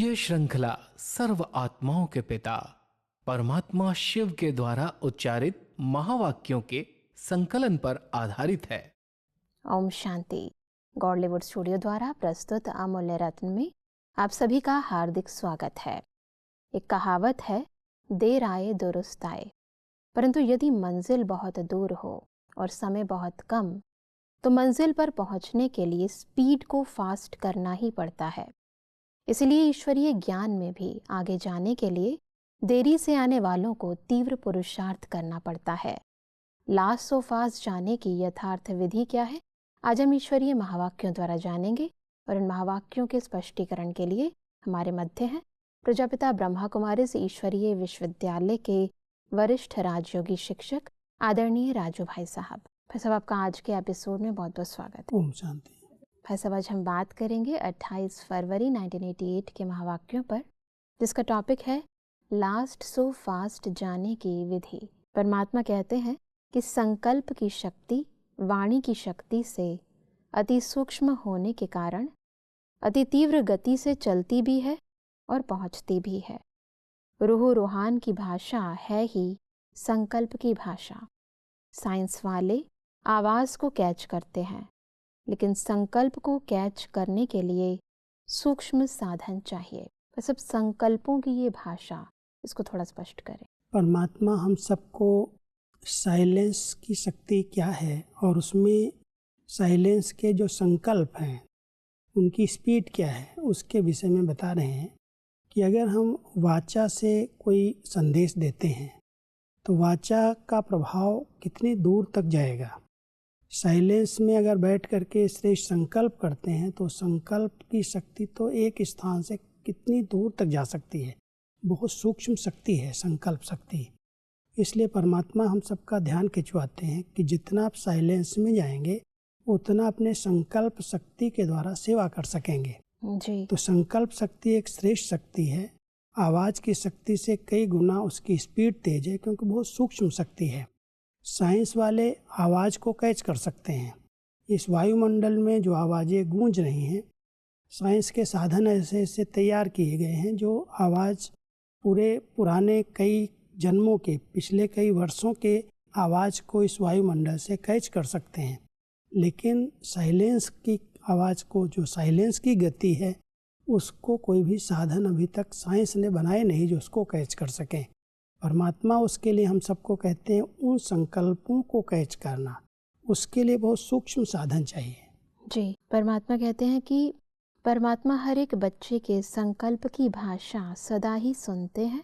ये श्रृंखला सर्व आत्माओं के पिता परमात्मा शिव के द्वारा उच्चारित महावाक्यों के संकलन पर आधारित है। ओम शांति। गॉडलीवुड स्टूडियो द्वारा प्रस्तुत अमूल्य रत्न में आप सभी का हार्दिक स्वागत है। एक कहावत है, देर आए दुरुस्त आए। परंतु यदि मंजिल बहुत दूर हो और समय बहुत कम, तो मंजिल पर पहुंचने के लिए स्पीड को फास्ट करना ही पड़ता है। इसलिए ईश्वरीय ज्ञान में भी आगे जाने के लिए देरी से आने वालों को तीव्र पुरुषार्थ करना पड़ता है। लास्ट सो फास्ट जाने की यथार्थ विधि क्या है, आज हम ईश्वरीय महावाक्यों द्वारा जानेंगे। और इन महावाक्यों के स्पष्टीकरण के लिए हमारे मध्य हैं प्रजापिता ब्रह्मा कुमारी ईश्वरीय विश्वविद्यालय के वरिष्ठ राजयोगी शिक्षक आदरणीय राजू भाई साहब। भाई साहब, आपका आज के एपिसोड में बहुत बहुत स्वागत है। ओम शांति। भाई साहब, आज हम बात करेंगे 28 फरवरी 1988 के महावाक्यों पर, जिसका टॉपिक है लास्ट सो फास्ट जाने की विधि। परमात्मा कहते हैं कि संकल्प की शक्ति वाणी की शक्ति से अति सूक्ष्म होने के कारण अति तीव्र गति से चलती भी है और पहुंचती भी है। रूह रूहान की भाषा है ही संकल्प की भाषा। साइंस वाले आवाज को कैच करते हैं, लेकिन संकल्प को कैच करने के लिए सूक्ष्म साधन चाहिए। तो सब संकल्पों की ये भाषा, इसको थोड़ा स्पष्ट करें। परमात्मा हम सबको साइलेंस की शक्ति क्या है और उसमें साइलेंस के जो संकल्प हैं उनकी स्पीड क्या है, उसके विषय में बता रहे हैं कि अगर हम वाचा से कोई संदेश देते हैं तो वाचा का प्रभाव कितनी दूर तक जाएगा। साइलेंस में अगर बैठ करके श्रेष्ठ संकल्प करते हैं तो संकल्प की शक्ति तो एक स्थान से कितनी दूर तक जा सकती है। बहुत सूक्ष्म शक्ति है संकल्प शक्ति। इसलिए परमात्मा हम सबका ध्यान खिंचवाते हैं कि जितना आप साइलेंस में जाएंगे उतना अपने संकल्प शक्ति के द्वारा सेवा कर सकेंगे जी। तो संकल्प शक्ति एक श्रेष्ठ शक्ति है। आवाज़ की शक्ति से कई गुना उसकी स्पीड तेज है, क्योंकि बहुत सूक्ष्म शक्ति है। साइंस वाले आवाज़ को कैच कर सकते हैं। इस वायुमंडल में जो आवाज़ें गूंज रही हैं, साइंस के साधन ऐसे ऐसे तैयार किए गए हैं जो आवाज़ पूरे पुराने कई जन्मों के, पिछले कई वर्षों के आवाज़ को इस वायुमंडल से कैच कर सकते हैं। लेकिन साइलेंस की आवाज़ को, जो साइलेंस की गति है, उसको कोई भी साधन अभी तक साइंस ने बनाए नहीं जो उसको कैच कर सकें। परमात्मा उसके लिए हम सबको कहते हैं उन संकल्पों को कैच करना, उसके लिए बहुत सूक्ष्म साधन चाहिए। जी, परमात्मा कहते हैं कि परमात्मा हर एक बच्चे के संकल्प की भाषा सदा ही सुनते हैं,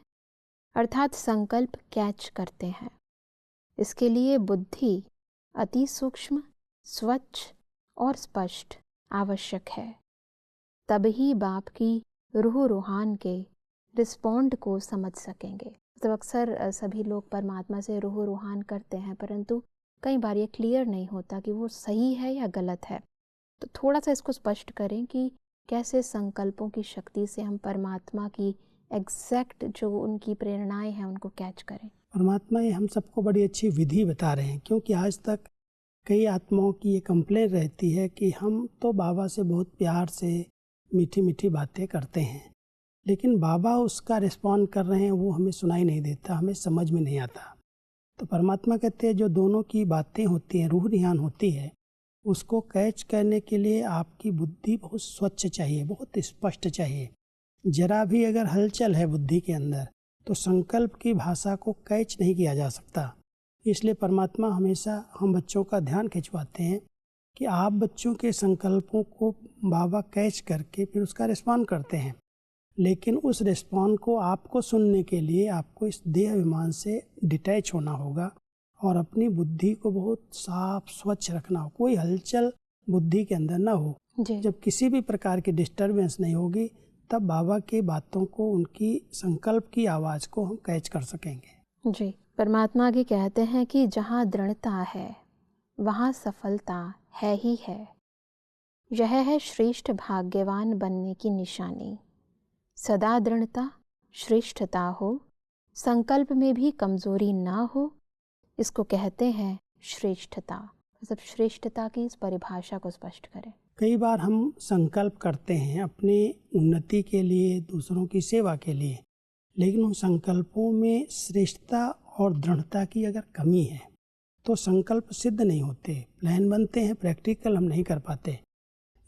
अर्थात संकल्प कैच करते हैं। इसके लिए बुद्धि अति सूक्ष्म, स्वच्छ और स्पष्ट आवश्यक है। तब ही बाप की रूह रूहान के रिस्पॉन्ड को समझ सकेंगे। तो अक्सर सभी लोग परमात्मा से रूह रूहान करते हैं, परंतु कई बार ये क्लियर नहीं होता कि वो सही है या गलत है। तो थोड़ा सा इसको स्पष्ट करें कि कैसे संकल्पों की शक्ति से हम परमात्मा की एग्जैक्ट जो उनकी प्रेरणाएं हैं उनको कैच करें। परमात्मा ये हम सबको बड़ी अच्छी विधि बता रहे हैं, क्योंकि आज तक कई आत्माओं की ये कंप्लेन रहती है कि हम तो बाबा से बहुत प्यार से मीठी मीठी बातें करते हैं, लेकिन बाबा उसका रिस्पॉन्ड कर रहे हैं वो हमें सुनाई नहीं देता, हमें समझ में नहीं आता। तो परमात्मा कहते हैं जो दोनों की बातें होती हैं, रूह रिहान होती है, उसको कैच करने के लिए आपकी बुद्धि बहुत स्वच्छ चाहिए, बहुत स्पष्ट चाहिए। जरा भी अगर हलचल है बुद्धि के अंदर तो संकल्प की भाषा को कैच नहीं किया जा सकता। इसलिए परमात्मा हमेशा हम बच्चों का ध्यान खिंचवाते हैं कि आप बच्चों के संकल्पों को बाबा कैच करके फिर उसका रिस्पॉन्ड करते हैं, लेकिन उस रिस्पॉन्ड को आपको सुनने के लिए आपको इस देह अभिमान से डिटैच होना होगा और अपनी बुद्धि को बहुत साफ स्वच्छ रखना हो। कोई हलचल बुद्धि के अंदर ना हो। जब किसी भी प्रकार की डिस्टर्बेंस नहीं होगी तब बाबा की बातों को, उनकी संकल्प की आवाज़ को हम कैच कर सकेंगे। जी, परमात्मा आगे कहते हैं कि जहाँ दृढ़ता है वहाँ सफलता है ही है। यह है श्रेष्ठ भाग्यवान बनने की निशानी। सदा दृढ़ता श्रेष्ठता हो, संकल्प में भी कमजोरी ना हो, इसको कहते हैं श्रेष्ठता। मतलब श्रेष्ठता की इस परिभाषा को स्पष्ट करें। कई बार हम संकल्प करते हैं अपने उन्नति के लिए, दूसरों की सेवा के लिए, लेकिन उन संकल्पों में श्रेष्ठता और दृढ़ता की अगर कमी है तो संकल्प सिद्ध नहीं होते। प्लान बनते हैं, प्रैक्टिकल हम नहीं कर पाते।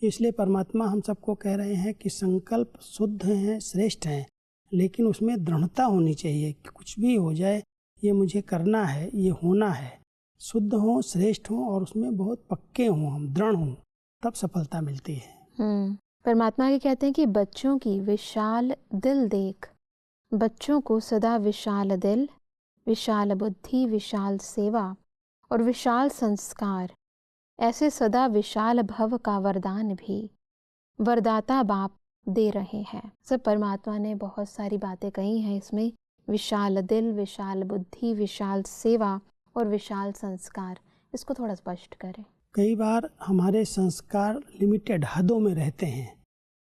इसलिए परमात्मा हम सबको कह रहे हैं कि संकल्प शुद्ध हैं, श्रेष्ठ हैं, लेकिन उसमें दृढ़ता होनी चाहिए कि कुछ भी हो जाए ये मुझे करना है, ये होना है। शुद्ध हों, श्रेष्ठ हों और उसमें बहुत पक्के हों, हम दृढ़ हों, तब सफलता मिलती है। परमात्मा के कहते हैं कि बच्चों की विशाल दिल देख, बच्चों को सदा विशाल दिल, विशाल बुद्धि, विशाल सेवा और विशाल संस्कार, ऐसे सदा विशाल भव का वरदान भी वरदाता बाप दे रहे हैं। सब परमात्मा ने बहुत सारी बातें कही हैं इसमें, विशाल दिल, विशाल बुद्धि, विशाल सेवा और विशाल संस्कार। इसको थोड़ा स्पष्ट करें। कई बार हमारे संस्कार लिमिटेड, हदों में रहते हैं।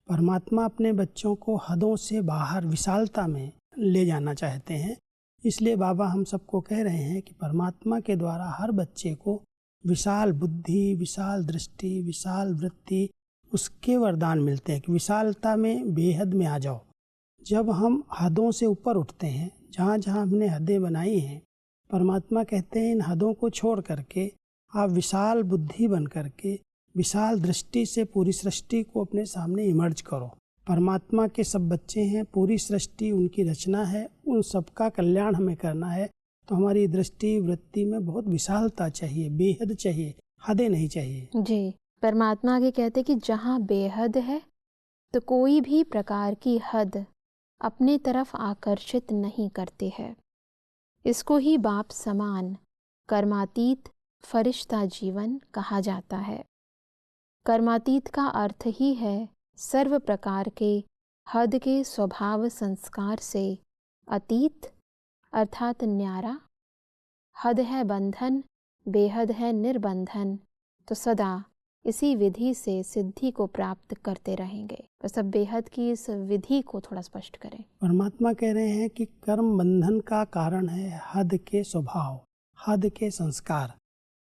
परमात्मा अपने बच्चों को हदों से बाहर विशालता में ले जाना चाहते हैं। इसलिए बाबा हम सबको कह रहे हैं कि परमात्मा के द्वारा हर बच्चे को विशाल बुद्धि, विशाल दृष्टि, विशाल वृत्ति, उसके वरदान मिलते हैं कि विशालता में, बेहद में आ जाओ। जब हम हदों से ऊपर उठते हैं, जहाँ जहाँ हमने हदें बनाई हैं, परमात्मा कहते हैं इन हदों को छोड़ करके आप विशाल बुद्धि बन करके विशाल दृष्टि से पूरी सृष्टि को अपने सामने इमर्ज करो। परमात्मा के सब बच्चे हैं, पूरी सृष्टि उनकी रचना है, उन सबका कल्याण हमें करना है। तो हमारी दृष्टि वृत्ति में बहुत विशालता चाहिए, बेहद चाहिए, हदें नहीं चाहिए। जी, परमात्मा आगे कहते कि जहाँ बेहद है तो कोई भी प्रकार की हद अपने तरफ आकर्षित नहीं करती है। इसको ही बाप समान कर्मातीत फरिश्ता जीवन कहा जाता है। कर्मातीत का अर्थ ही है सर्व प्रकार के हद के स्वभाव संस्कार से अतीत, अर्थात न्यारा। हद है बंधन, बेहद है निर्बंधन, तो सदा इसी विधि से सिद्धि को प्राप्त करते रहेंगे। बस अब बेहद की इस विधि को थोड़ा स्पष्ट करें। परमात्मा कह रहे हैं कि कर्म बंधन का कारण है हद के स्वभाव, हद के संस्कार।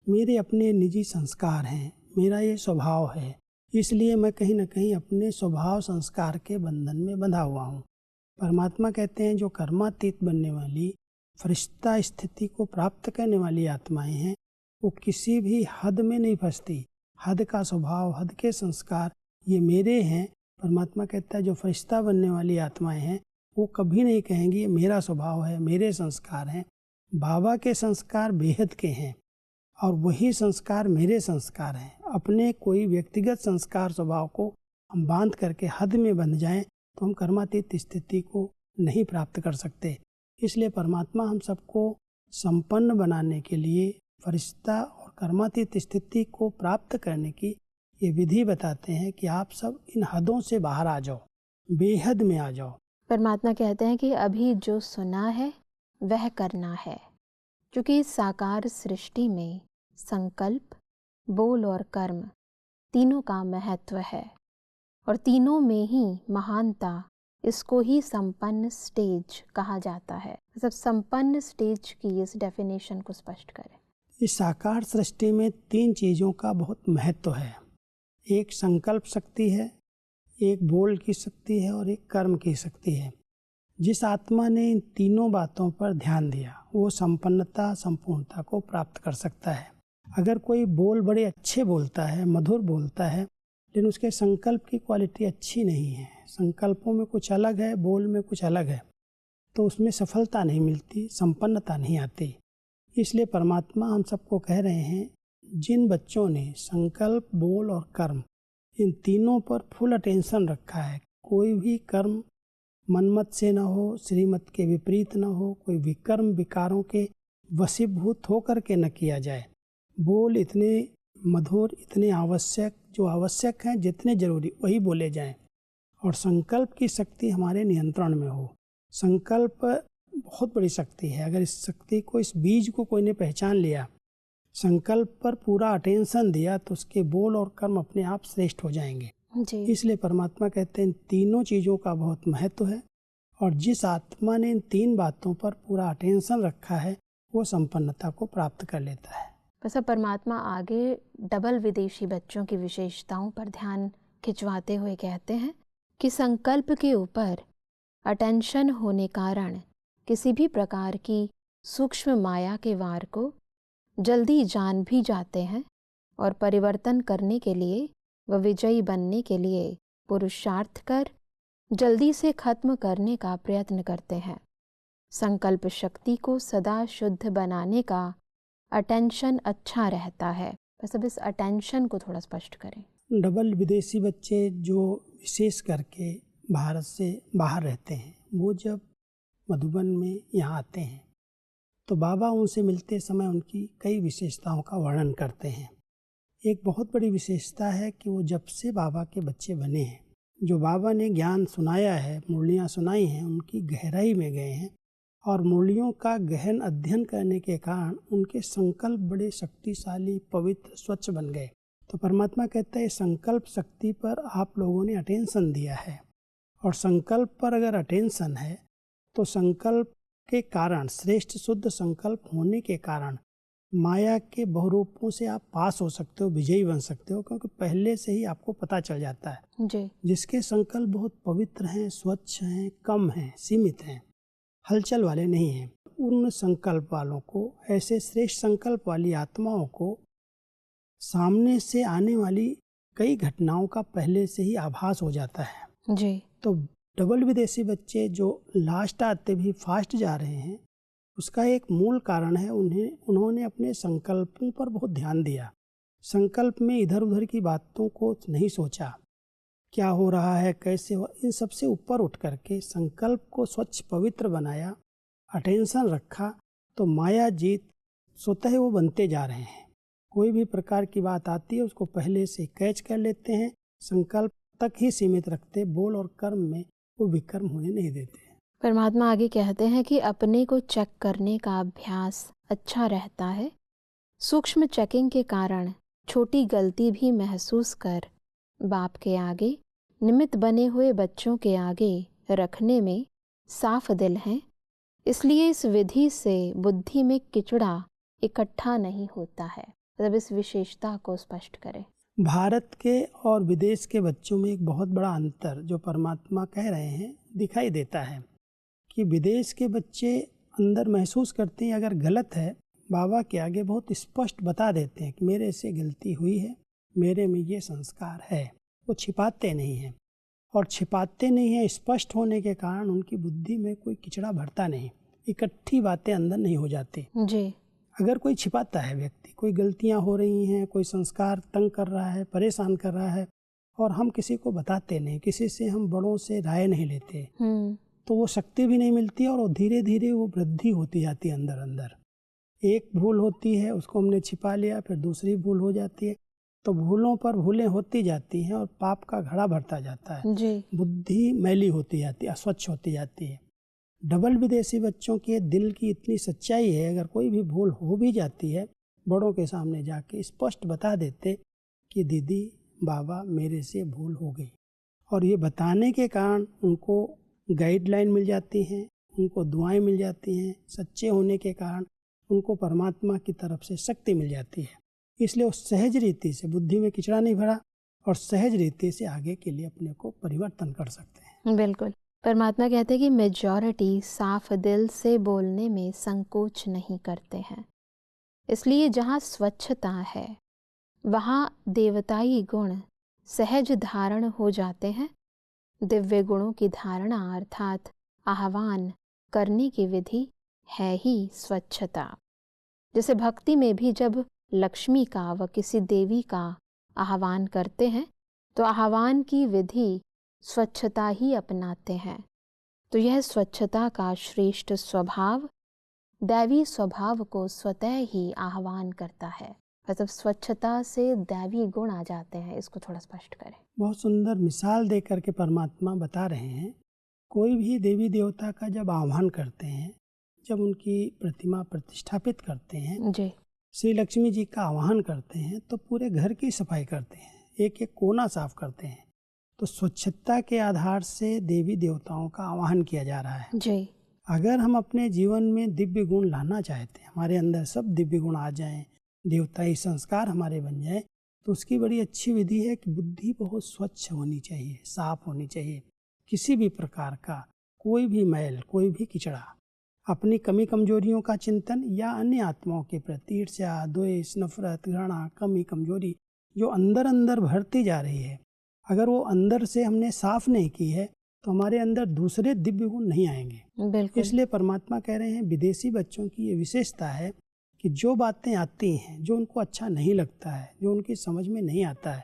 मेरे अपने निजी संस्कार हैं, मेरा ये स्वभाव है, इसलिए मैं कहीं न कहीं अपने स्वभाव संस्कार के बंधन में बंधा हुआ हूँ। परमात्मा कहते हैं जो कर्मातीत बनने वाली, फरिश्ता स्थिति को प्राप्त करने वाली आत्माएं हैं, वो किसी भी हद में नहीं फंसती। हद का स्वभाव, हद के संस्कार ये मेरे हैं। परमात्मा कहता है जो फरिश्ता बनने वाली आत्माएं हैं वो कभी नहीं कहेंगी ये मेरा स्वभाव है, मेरे संस्कार हैं। बाबा के संस्कार बेहद के हैं और वही संस्कार मेरे संस्कार हैं। अपने कोई व्यक्तिगत संस्कार स्वभाव को हम बांध करके हद में बंध जाएं तो हम कर्मातीत स्थिति को नहीं प्राप्त कर सकते। इसलिए परमात्मा हम सबको संपन्न बनाने के लिए फरिश्ता और कर्मातीत स्थिति को प्राप्त करने की ये विधि बताते हैं कि आप सब इन हदों से बाहर आ जाओ, बेहद में आ जाओ। परमात्मा कहते हैं कि अभी जो सुना है वह करना है, क्योंकि इस साकार सृष्टि में संकल्प, बोल और कर्म तीनों का महत्व है और तीनों में ही महानता। इसको ही संपन्न स्टेज कहा जाता है। मतलब संपन्न स्टेज की इस डेफिनेशन को स्पष्ट करें। इस साकार सृष्टि में 3 चीज़ों का बहुत महत्व है। एक संकल्प शक्ति है, एक बोल की शक्ति है और एक कर्म की शक्ति है। जिस आत्मा ने इन तीनों बातों पर ध्यान दिया वो संपन्नता, संपूर्णता को प्राप्त कर सकता है। अगर कोई बोल बड़े अच्छे बोलता है, मधुर बोलता है, लेकिन उसके संकल्प की क्वालिटी अच्छी नहीं है, संकल्पों में कुछ अलग है, बोल में कुछ अलग है, तो उसमें सफलता नहीं मिलती, संपन्नता नहीं आती। इसलिए परमात्मा हम सबको कह रहे हैं जिन बच्चों ने संकल्प, बोल और कर्म इन तीनों पर फुल अटेंशन रखा है, कोई भी कर्म मनमत से न हो, श्रीमत के विपरीत न हो, कोई विकर्म विकारों के वशीभूत होकर के न किया जाए। बोल इतने मधुर, इतने आवश्यक, जो आवश्यक हैं, जितने जरूरी वही बोले जाएं, और संकल्प की शक्ति हमारे नियंत्रण में हो। संकल्प बहुत बड़ी शक्ति है। अगर इस शक्ति को, इस बीज को कोई ने पहचान लिया, संकल्प पर पूरा अटेंशन दिया, तो उसके बोल और कर्म अपने आप श्रेष्ठ हो जाएंगे जी। इसलिए परमात्मा कहते हैं इन तीनों चीज़ों का बहुत महत्व है और जिस आत्मा ने इन 3 बातों पर पूरा अटेंशन रखा है वो संपन्नता को प्राप्त कर लेता है। बस अब परमात्मा आगे डबल विदेशी बच्चों की विशेषताओं पर ध्यान खिंचवाते हुए कहते हैं कि संकल्प के ऊपर अटेंशन होने कारण किसी भी प्रकार की सूक्ष्म माया के वार को जल्दी जान भी जाते हैं और परिवर्तन करने के लिए व विजयी बनने के लिए पुरुषार्थ कर जल्दी से खत्म करने का प्रयत्न करते हैं। संकल्प शक्ति को सदा शुद्ध बनाने का अटेंशन अच्छा रहता है। बस अब इस अटेंशन को थोड़ा स्पष्ट करें। डबल विदेशी बच्चे जो विशेष करके भारत से बाहर रहते हैं, वो जब मधुबन में यहाँ आते हैं तो बाबा उनसे मिलते समय उनकी कई विशेषताओं का वर्णन करते हैं। एक बहुत बड़ी विशेषता है कि वो जब से बाबा के बच्चे बने हैं, जो बाबा ने ज्ञान सुनाया है, मुरलियाँ सुनाई हैं, उनकी गहराई में गए हैं और मुरलियों का गहन अध्ययन करने के कारण उनके संकल्प बड़े शक्तिशाली, पवित्र, स्वच्छ बन गए। तो परमात्मा कहता है संकल्प शक्ति पर आप लोगों ने अटेंशन दिया है, और संकल्प पर अगर अटेंशन है तो संकल्प के कारण, श्रेष्ठ शुद्ध संकल्प होने के कारण माया के बहुरूपों से आप पास हो सकते हो, विजयी बन सकते हो, क्योंकि पहले से ही आपको पता चल जाता है जी। जिसके संकल्प बहुत पवित्र हैं, स्वच्छ हैं, कम हैं, सीमित हैं, हलचल वाले नहीं हैं, उन संकल्प वालों को, ऐसे श्रेष्ठ संकल्प वाली आत्माओं को सामने से आने वाली कई घटनाओं का पहले से ही आभास हो जाता है जी। तो डबल विदेशी बच्चे जो लास्ट आते भी फास्ट जा रहे हैं, उसका एक मूल कारण है उन्होंने अपने संकल्पों पर बहुत ध्यान दिया। संकल्प में इधर उधर की बातों को नहीं सोचा, क्या हो रहा है, कैसे हो, इन सब से ऊपर उठ करके संकल्प को स्वच्छ पवित्र बनाया, अटेंशन रखा, तो माया जीत स्वतः वो बनते जा रहे हैं। कोई भी प्रकार की बात आती है उसको पहले से कैच कर लेते हैं, संकल्प तक ही सीमित रखते, बोल और कर्म में वो विकर्म होने नहीं देते। परमात्मा आगे कहते हैं कि अपने को चेक करने का अभ्यास अच्छा रहता है। सूक्ष्म चेकिंग के कारण छोटी गलती भी महसूस कर बाप के आगे, निमित्त बने हुए बच्चों के आगे रखने में साफ दिल हैं। इसलिए इस विधि से बुद्धि में किचड़ा इकट्ठा नहीं होता है। मतलब इस विशेषता को स्पष्ट करें। भारत के और विदेश के बच्चों में एक बहुत बड़ा अंतर जो परमात्मा कह रहे हैं दिखाई देता है कि विदेश के बच्चे अंदर महसूस करते हैं अगर गलत है, बाबा के आगे बहुत स्पष्ट बता देते हैं कि मेरे से गलती हुई है, मेरे में ये संस्कार है। वो छिपाते नहीं हैं, और छिपाते नहीं हैं स्पष्ट होने के कारण उनकी बुद्धि में कोई किचड़ा भरता नहीं, इकट्ठी बातें अंदर नहीं हो जाती जी। अगर कोई छिपाता है व्यक्ति, कोई गलतियां हो रही हैं, कोई संस्कार तंग कर रहा है, परेशान कर रहा है, और हम किसी को बताते नहीं, किसी से हम बड़ों से राय नहीं लेते, तो वो शक्ति भी नहीं मिलती और धीरे धीरे वो वृद्धि होती जाती है अंदर अंदर। एक भूल होती है, उसको हमने छिपा लिया, फिर दूसरी भूल हो जाती है, तो भूलों पर भूलें होती जाती हैं और पाप का घड़ा भरता जाता है जी। बुद्धि मैली होती जाती है, अस्वच्छ होती जाती है। डबल विदेशी बच्चों के दिल की इतनी सच्चाई है, अगर कोई भी भूल हो भी जाती है, बड़ों के सामने जाके स्पष्ट बता देते कि दीदी बाबा मेरे से भूल हो गई, और ये बताने के कारण उनको गाइडलाइन मिल जाती हैं, उनको दुआएं मिल जाती हैं, सच्चे होने के कारण उनको परमात्मा की तरफ से शक्ति मिल जाती है। इसलिए वो सहज रीति से, बुद्धि में किचड़ा नहीं भरा, और सहज रीति से आगे के लिए अपने को परिवर्तन कर सकते हैं। बिल्कुल। परमात्मा कहते हैं कि मेजॉरिटी साफ दिल से बोलने में संकोच नहीं करते हैं। इसलिए जहाँ स्वच्छता है वहाँ देवताई गुण सहज धारण हो जाते हैं। दिव्य गुणों की धारणा अर्थात आह्वान करने की विधि है ही स्वच्छता। जैसे भक्ति में भी जब लक्ष्मी का व किसी देवी का आह्वान करते हैं तो आह्वान की विधि स्वच्छता ही अपनाते हैं। तो यह स्वच्छता का श्रेष्ठ स्वभाव दैवी स्वभाव को स्वतः ही आह्वान करता है। मतलब स्वच्छता से दैवी गुण आ जाते हैं। इसको थोड़ा स्पष्ट करें। बहुत सुंदर मिसाल दे करके परमात्मा बता रहे हैं, कोई भी देवी देवता का जब आह्वान करते हैं, जब उनकी प्रतिमा प्रतिष्ठापित करते हैं, जी। श्री लक्ष्मी जी का आह्वान करते हैं, तो पूरे घर की सफाई करते हैं, एक एक कोना साफ करते हैं। तो स्वच्छता के आधार से देवी देवताओं का आह्वान किया जा रहा है। जी। अगर हम अपने जीवन में दिव्य गुण लाना चाहते हैं, हमारे अंदर सब दिव्य गुण आ जाएं, देवताई संस्कार हमारे बन जाए, तो उसकी बड़ी अच्छी विधि है कि बुद्धि बहुत स्वच्छ होनी चाहिए, साफ होनी चाहिए। किसी भी प्रकार का कोई भी मैल, कोई भी किचड़ा, अपनी कमी कमजोरियों का चिंतन या अन्य आत्माओं के प्रति ईर्ष्या, द्वेष, नफरत, घृणा, कमी कमजोरी जो अंदर अंदर भरती जा रही है, अगर वो अंदर से हमने साफ नहीं की है तो हमारे अंदर दूसरे दिव्य गुण नहीं आएंगे। बिल्कुल। इसलिए परमात्मा कह रहे हैं विदेशी बच्चों की ये विशेषता है कि जो बातें आती हैं, जो उनको अच्छा नहीं लगता है, जो उनकी समझ में नहीं आता है,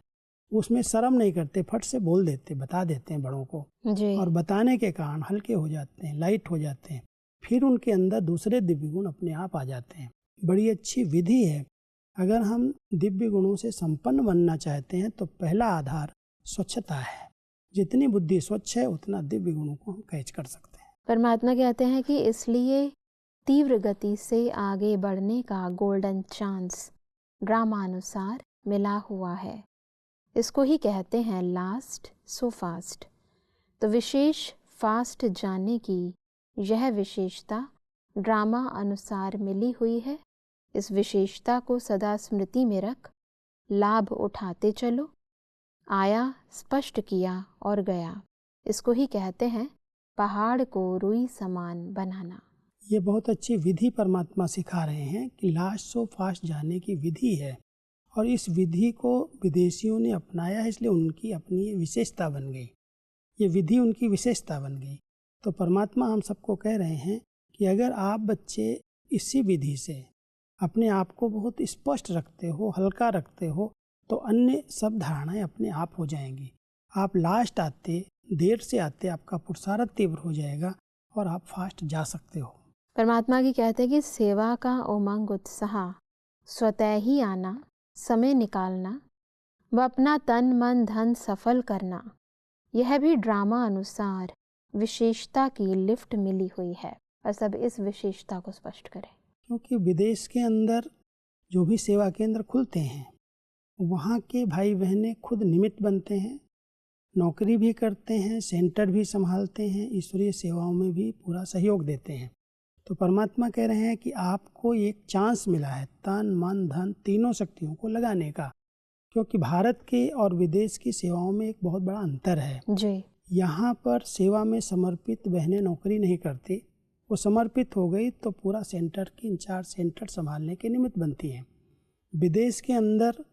उसमें शर्म नहीं करते, फट से बोल देते, बता देते हैं बड़ों को, जी। और बताने के कारण हल्के हो जाते हैं, लाइट हो जाते हैं, फिर उनके अंदर दूसरे दिव्य गुण अपने आप आ जाते हैं। बड़ी अच्छी विधि है। अगर हम दिव्य गुणों से संपन्न बनना चाहते हैं तो पहला आधार स्वच्छता है। जितनी बुद्धि स्वच्छ है उतना दिव्य गुणों को हम कैच कर सकते हैं। परमात्मा कहते हैं कि इसलिए तीव्र गति से आगे बढ़ने का गोल्डन चांस ड्रामानुसार मिला हुआ है। इसको ही कहते हैं लास्ट सो फास्ट। तो विशेष फास्ट जाने की यह विशेषता ड्रामा अनुसार मिली हुई है। इस विशेषता को सदा स्मृति में रख लाभ उठाते चलो। आया, स्पष्ट किया और गया। इसको ही कहते हैं पहाड़ को रुई समान बनाना। ये बहुत अच्छी विधि परमात्मा सिखा रहे हैं कि लास्ट सो फास्ट जाने की विधि है, और इस विधि को विदेशियों ने अपनाया है, इसलिए उनकी अपनी ये विशेषता बन गई। ये विधि उनकी विशेषता बन गई। तो परमात्मा हम सबको कह रहे हैं कि अगर आप बच्चे इसी विधि से अपने आप को बहुत स्पष्ट रखते हो, हल्का रखते हो, तो अन्य सब धारणाएं अपने आप हो जाएंगी। आप लास्ट आते, देर से आते, आपका पुरुषार्थ तीव्र हो जाएगा और आप फास्ट जा सकते हो। परमात्मा की कहते हैं कि सेवा का उमंग उत्साह स्वतः ही आना, समय निकालना व अपना तन मन धन सफल करना, यह भी ड्रामा अनुसार विशेषता की लिफ्ट मिली हुई है। और सब इस विशेषता को स्पष्ट करें। क्योंकि विदेश के अंदर जो भी सेवा केंद्र खुलते हैं, वहाँ के भाई बहनें खुद निमित्त बनते हैं, नौकरी भी करते हैं, सेंटर भी संभालते हैं, ईश्वरीय सेवाओं में भी पूरा सहयोग देते हैं। तो परमात्मा कह रहे हैं कि आपको एक चांस मिला है तन मन धन तीनों शक्तियों को लगाने का। क्योंकि भारत के और विदेश की सेवाओं में एक बहुत बड़ा अंतर है जी। यहाँ पर सेवा में समर्पित बहनें नौकरी नहीं करती, वो समर्पित हो गई तो पूरा सेंटर की इंचार्ज, सेंटर संभालने के निमित्त बनती हैं। विदेश के अंदर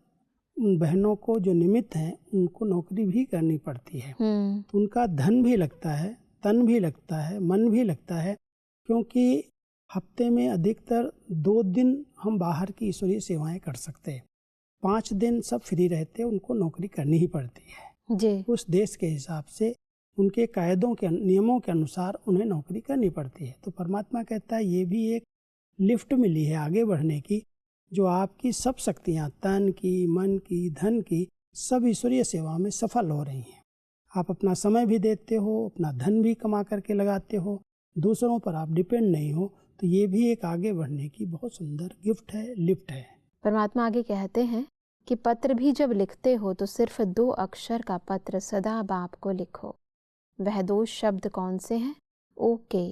उन बहनों को जो निमित्त हैं उनको नौकरी भी करनी पड़ती है, तो उनका धन भी लगता है, तन भी लगता है, मन भी लगता है। क्योंकि हफ्ते में अधिकतर 2 दिन हम बाहर की ईश्वरीय सेवाएं कर सकते हैं, 5 दिन सब फ्री रहते, उनको नौकरी करनी ही पड़ती है जी। उस देश के हिसाब से, उनके कायदों के नियमों के अनुसार उन्हें नौकरी करनी पड़ती है। तो परमात्मा कहता है ये भी एक लिफ्ट मिली है आगे बढ़ने की, जो आपकी सब शक्तियाँ तन की, मन की, धन की, सब ईश्वरीय सेवा में सफल हो रही हैं। आप अपना समय भी देते हो, अपना धन भी कमा करके लगाते हो, दूसरों पर आप डिपेंड नहीं हो। तो ये भी एक आगे बढ़ने की बहुत सुंदर गिफ्ट है, लिफ्ट है। परमात्मा आगे कहते हैं कि पत्र भी जब लिखते हो तो सिर्फ 2 अक्षर का पत्र सदा बाप को लिखो। वह 2 शब्द कौन से हैं? ओके।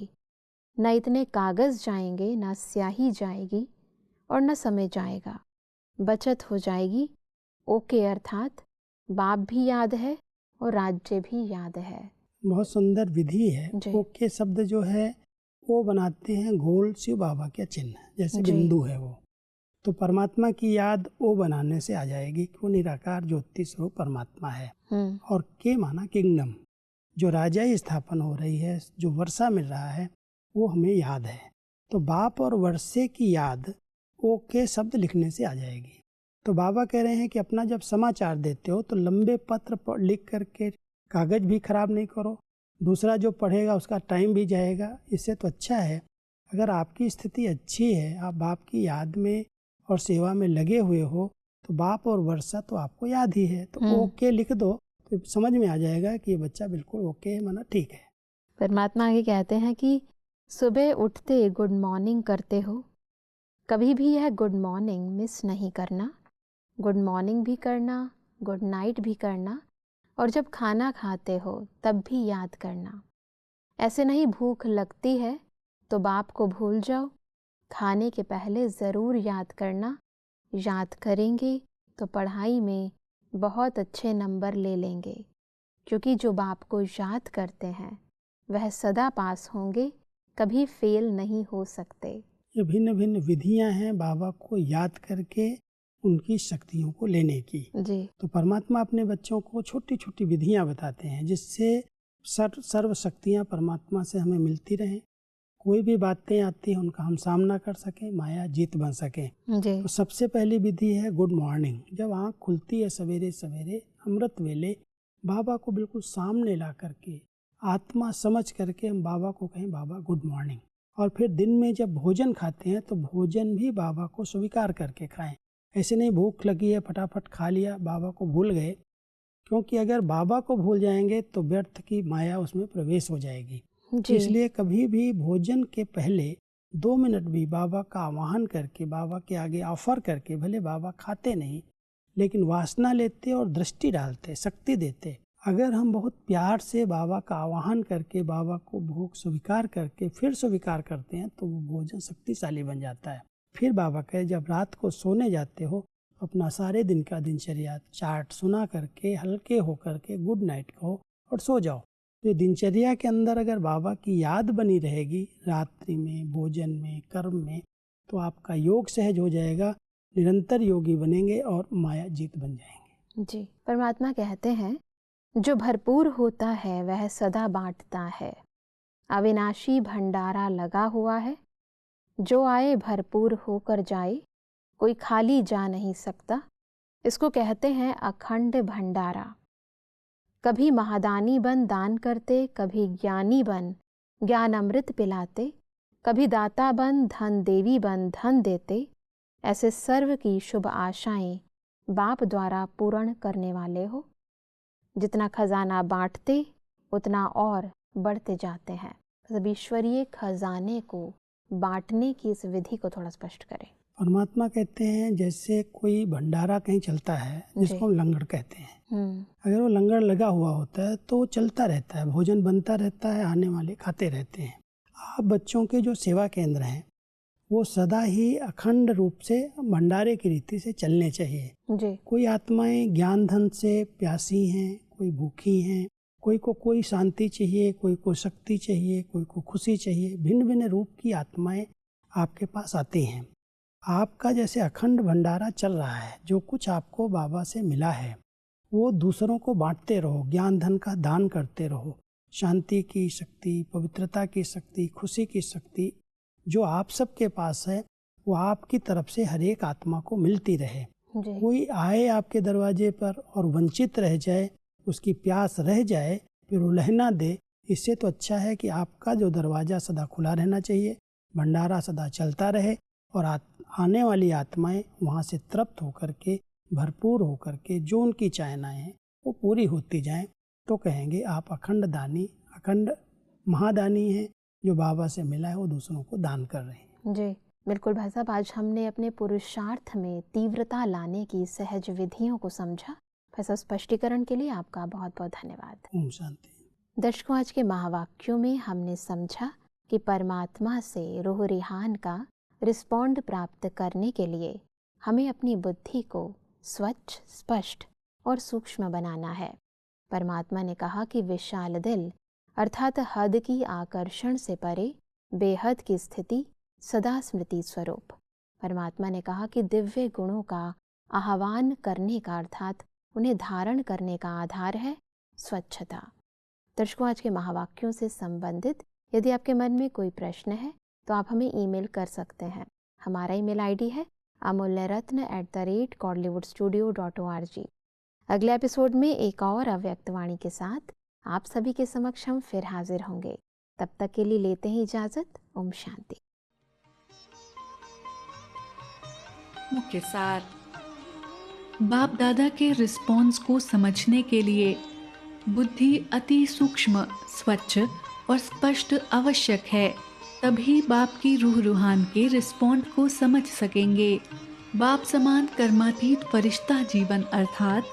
न इतने कागज जाएंगे, न स्याही जाएगी और न समय जाएगा, बचत हो जाएगी। ओके अर्थात बाप भी याद है और राज्य भी याद है। बहुत सुंदर विधि है। ओके शब्द जो है वो बनाते हैं गोल शिव बाबा के चिन्ह, जैसे बिंदु है वो, तो परमात्मा की याद ओ बनाने से आ जाएगी कि वो निराकार ज्योति स्वरूप परमात्मा है। और के माना किंगडम, जो राजाई स्थापन हो रही है, जो वर्षा मिल रहा है, वो हमें याद है। तो बाप और वर्षे की याद ओ के शब्द लिखने से आ जाएगी। तो बाबा कह रहे हैं कि अपना जब समाचार देते हो तो लंबे पत्र लिख करके कागज भी खराब नहीं करो, दूसरा जो पढ़ेगा उसका टाइम भी जाएगा। इससे तो अच्छा है अगर आपकी स्थिति अच्छी है, आप बाप की याद में और सेवा में लगे हुए हो, तो बाप और वर्षा तो आपको याद ही है। तो ओके लिख दो तो समझ में आ जाएगा कि ये बच्चा बिल्कुल ओके है, माना ठीक है। परमात्मा आगे कहते हैं कि सुबह उठते गुड मॉर्निंग करते हो, कभी भी यह गुड मॉर्निंग मिस नहीं करना। गुड मॉर्निंग भी करना, गुड नाइट भी करना, और जब खाना खाते हो तब भी याद करना। ऐसे नहीं भूख लगती है तो बाप को भूल जाओ, खाने के पहले ज़रूर याद करना, याद करेंगे तो पढ़ाई में बहुत अच्छे नंबर ले लेंगे, क्योंकि जो बाप को याद करते हैं वह सदा पास होंगे, कभी फेल नहीं हो सकते। ये भिन्न भिन्न विधियां हैं बाबा को याद करके उनकी शक्तियों को लेने की। जी। तो परमात्मा अपने बच्चों को छोटी छोटी विधियां बताते हैं जिससे सर्व शक्तियां परमात्मा से हमें मिलती रहें, कोई भी बातें आती हैं उनका हम सामना कर सकें, माया जीत बन सकें। जी। तो सबसे पहली विधि है गुड मॉर्निंग। जब आँख खुलती है सवेरे सवेरे अमृत वेले, बाबा को बिल्कुल सामने ला करके आत्मा समझ करके हम बाबा को कहें बाबा गुड मॉर्निंग। और फिर दिन में जब भोजन खाते हैं तो भोजन भी बाबा को स्वीकार करके खाएं। ऐसे नहीं भूख लगी है फटाफट खा लिया, बाबा को भूल गए, क्योंकि अगर बाबा को भूल जाएंगे तो व्यर्थ की माया उसमें प्रवेश हो जाएगी। इसलिए कभी भी भोजन के पहले 2 मिनट भी बाबा का आवाहन करके बाबा के आगे ऑफर करके, भले बाबा खाते नहीं लेकिन वासना लेते और दृष्टि डालते, शक्ति देते। अगर हम बहुत प्यार से बाबा का आवाहन करके बाबा को भोग स्वीकार करके फिर स्वीकार करते हैं तो वो भोजन शक्तिशाली बन जाता है। फिर बाबा कहे जब रात को सोने जाते हो अपना सारे दिन का दिनचर्या चार्ट सुना करके हल्के होकर के गुड नाइट कहो और सो जाओ। तो दिनचर्या के अंदर अगर बाबा की याद बनी रहेगी रात्रि में, भोजन में, कर्म में, तो आपका योग सहज हो जाएगा, निरंतर योगी बनेंगे और माया जीत बन जाएंगे। जी। परमात्मा कहते हैं जो भरपूर होता है वह सदा बांटता है, अविनाशी भंडारा लगा हुआ है, जो आए भरपूर होकर जाए, कोई खाली जा नहीं सकता। इसको कहते हैं अखंड भंडारा। कभी महादानी बन दान करते, कभी ज्ञानी बन ज्ञान अमृत पिलाते, कभी दाता बन धन देवी बन धन देते। ऐसे सर्व की शुभ आशाएं बाप द्वारा पूर्ण करने वाले हो। जितना खजाना बांटते उतना और बढ़ते जाते हैं। सब ईश्वरीय खजाने को बांटने की इस विधि को थोड़ा स्पष्ट करें। परमात्मा कहते हैं जैसे कोई भंडारा कहीं चलता है जिसको हम लंगर कहते हैं, अगर वो लंगर लगा हुआ होता है तो चलता रहता है, भोजन बनता रहता है, आने वाले खाते रहते हैं। आप बच्चों के जो सेवा केंद्र हैं वो सदा ही अखंड रूप से भंडारे की रीति से चलने चाहिए। जी। कोई आत्माएं ज्ञान धन से प्यासी हैं, कोई भूखी हैं, कोई को कोई शांति चाहिए, कोई को शक्ति चाहिए, कोई को खुशी चाहिए। भिन्न भिन्न रूप की आत्माएं आपके पास आती हैं। आपका जैसे अखंड भंडारा चल रहा है, जो कुछ आपको बाबा से मिला है वो दूसरों को बांटते रहो, ज्ञान धन का दान करते रहो। शांति की शक्ति, पवित्रता की शक्ति, खुशी की शक्ति जो आप सबके पास है वो आपकी तरफ से हर एक आत्मा को मिलती रहे। कोई आए आपके दरवाजे पर और वंचित रह जाए, उसकी प्यास रह जाए, फिर उलहना दे, इससे तो अच्छा है कि आपका जो दरवाज़ा सदा खुला रहना चाहिए, भंडारा सदा चलता रहे और आने वाली आत्माएं वहाँ से तृप्त होकर के, भरपूर होकर के जो उनकी चाहनाएं हैं वो पूरी होती जाएं। तो कहेंगे आप अखंड दानी, अखंड महादानी हैं, जो बाबा से मिला है वो दूसरों को दान कर रहे हैं। जी बिल्कुल भाई साहब, आज हमने अपने पुरुषार्थ में तीव्रता लाने की सहज विधियों को समझा। ऐसा स्पष्टीकरण के लिए आपका बहुत बहुत धन्यवाद। ओम शांति। दर्शकों, आज के महावाक्यों में हमने समझा कि परमात्मा से रूह रिहान का रिस्पॉन्ड प्राप्त करने के लिए हमें अपनी बुद्धि को स्वच्छ, स्पष्ट और सूक्ष्म बनाना है। परमात्मा ने कहा कि विशाल दिल अर्थात हद की आकर्षण से परे बेहद की स्थिति सदा स्मृति स्वरूप। परमात्मा ने कहा कि दिव्य गुणों का आह्वान करने का अर्थात उन्हें धारण करने का आधार है स्वच्छता। दर्शकों, आज के महावाक्यों से संबंधित यदि आपके मन में कोई प्रश्न है तो आप हमें ईमेल कर सकते हैं। हमारा ईमेल आईडी है amulyaratna@godlywoodstudio.org। अगले एपिसोड में एक और अव्यक्त वाणी के साथ आप सभी के समक्ष हम फिर हाजिर होंगे। तब तक के लिए लेते हैं इजाजत। ओम शांति। मुख्य सार। बाप दादा के रिस्पॉन्स को समझने के लिए बुद्धि अति सूक्ष्म, स्वच्छ और स्पष्ट आवश्यक है, तभी बाप की रूह रूहान के रिस्पॉन्ड को समझ सकेंगे। बाप समान कर्मातीत फरिश्ता जीवन अर्थात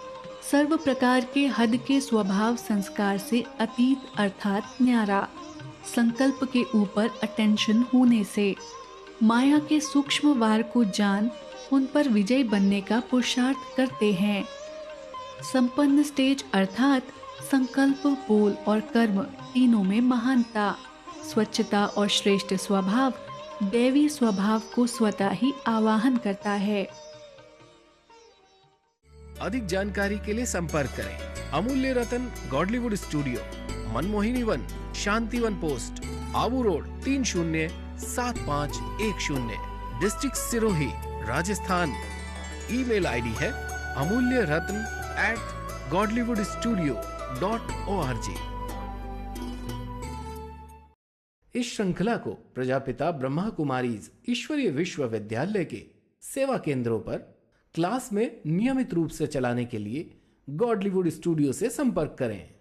सर्व प्रकार के हद के स्वभाव संस्कार से अतीत अर्थात न्यारा, संकल्प के ऊपर अटेंशन होने से माया के सूक्ष्म वार को जान उन पर विजयी बनने का पुरुषार्थ करते हैं। संपन्न स्टेज अर्थात संकल्प, बोल और कर्म तीनों में महानता, स्वच्छता और श्रेष्ठ स्वभाव दैवी स्वभाव को स्वतः ही आवाहन करता है। अधिक जानकारी के लिए संपर्क करें Amulya Ratan Godlywood studio, Manmohini Van, Shanti Van post, Abu road 307510, district Sirohi, Rajasthan. Email ID है amulyaratn@godlywoodstudio.org। इस श्रृंखला को प्रजापिता ब्रह्मा कुमारीज ईश्वरीय विश्वविद्यालय के सेवा केंद्रों पर क्लास में नियमित रूप से चलाने के लिए गॉडलीवुड स्टूडियो से संपर्क करें।